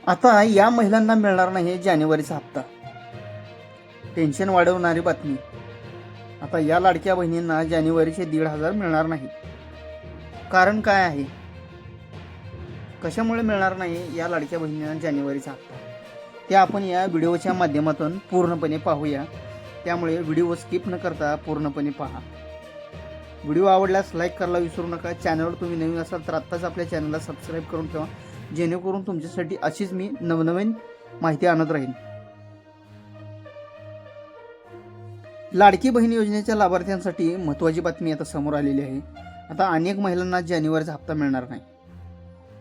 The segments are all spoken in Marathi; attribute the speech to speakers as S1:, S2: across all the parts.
S1: आता या महिलांना मिळणार नाही जानेवारीचा हप्ता. टेन्शन वाढवणारी बातमी. आता या लाडक्या बहिणींना जानेवारीचे 1,500 मिळणार नाही. कारण काय आहे, कशामुळे मिळणार नाही या लाडक्या बहिणींना जानेवारीचा हप्ता, ते आपण या व्हिडिओच्या माध्यमातून पूर्णपणे पाहूया. त्यामुळे व्हिडिओ स्किप न करता पूर्णपणे पहा. व्हिडिओ आवडल्यास लाईक करायला विसरू नका. चॅनलवर तुम्ही नवीन असाल तर आत्ताच आपल्या चॅनलला सबस्क्राईब करून ठेवा, जेणेकरून तुमच्यासाठी अशीच मी नवनवीन माहिती आणत राहीन. लाडकी बहीण योजनेच्या लाभार्थ्यांसाठी महत्त्वाची बातमी आता समोर आलेली आहे. आता अनेक महिलांना जानेवारीचा हप्ता मिळणार नाही.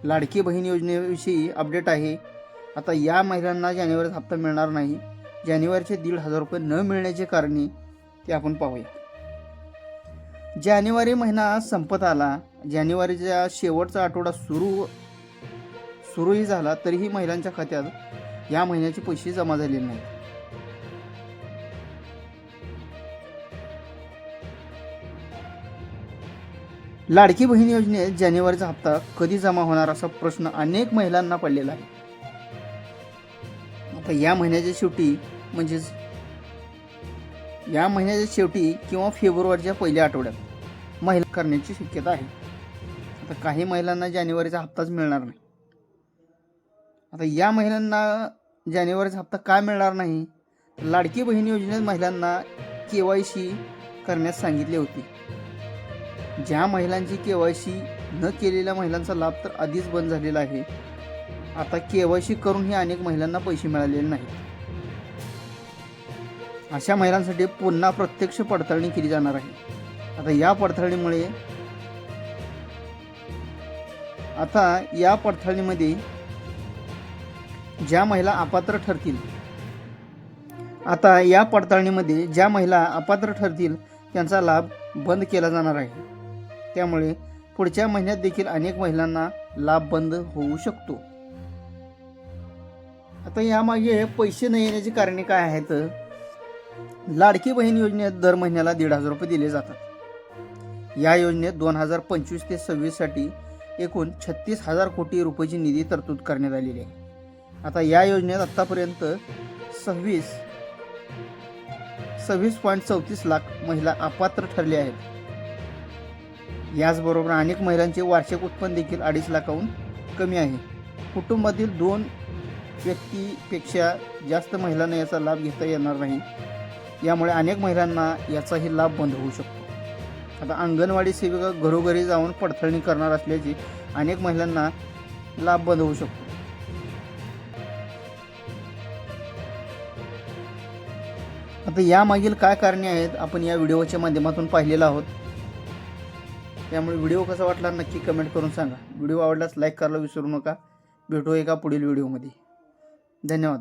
S1: लाडकी बहीण योजनेविषयी अपडेट आहे. आता या महिलांना जानेवारीचा हप्ता मिळणार नाही. जानेवारीचे 1,500 रुपये न मिळण्याचे कारणे ते आपण पाहूया. जानेवारी महिना संपत आला. जानेवारीचा शेवटचा आठवडा सुरूही झाला, तरीही महिलांच्या खात्यात या महिन्याचे पैसे जमा झालेले नाहीत. लाडकी बहीण योजनेत जानेवारीचा हप्ता कधी जमा होणार असा प्रश्न अनेक महिलांना पडलेला आहे. आता या महिन्याच्या शेवटी किंवा फेब्रुवारीच्या पहिल्या आठवड्यात महिला करण्याची शक्यता आहे. आता काही महिलांना जानेवारीचा हप्ताच मिळणार नाही. आता या महिलांना जानेवारीचा हप्ता काय मिळणार नाही? लाडकी बहीण योजनेत महिलांना KYC करण्यास सांगितले होते. ज्या महिलांची KYC न केलेल्या महिलांचा लाभ तर आधीच बंद झालेला आहे. आता KYC करूनही अनेक महिलांना पैसे मिळालेले नाहीत. अशा महिलांसाठी पुन्हा प्रत्यक्ष पडताळणी केली जाणार आहे. या पडताळणीमध्ये ज्या महिला अपात्र ठरतील त्यांचा लाभ बंद केला जाणार आहे. त्यामुळे पुढच्या महिन्यात देखील अनेक महिलांना लाभ बंद होऊ शकतो. आता यामागे पैसे न येण्याची कारणे काय आहेत? लाडकी बहीण योजनेत दर महिन्याला 1,500 रुपये दिले जातात. या योजनेत 2025 ते 26 साठी एकूण 36,000 कोटी रुपयाची निधी तरतूद करण्यात आलेली आहे. आता या योजनेत आतापर्यंत 26.34 लाख महिला अपात्र ठरले आहेत. याचबरोबर अनेक महिलांचे वार्षिक उत्पन्न देखील 2.5 लाखाहून कमी आहे. कुटुंबातील 2 व्यक्तीपेक्षा जास्त महिलांना याचा लाभ घेता येणार नाही. यामुळे अनेक महिलांना याचाही लाभ बंद होऊ शकतो. आता अंगणवाडी सेविका घरोघरी जाऊन पडताळणी करणार असल्याचे अनेक महिलांना लाभ बंद होऊ शकतो. आता यामागील काय कारणे आहेत आपण या व्हिडिओच्या माध्यमातून पाहिलेलं आहोत. त्यामुळे व्हिडिओ कसा वाटला नक्की कमेंट करून सांगा. व्हिडिओ आवडल्यास लाईक करायला विसरू नका. भेटू एका पुढील व्हिडिओमध्ये. धन्यवाद.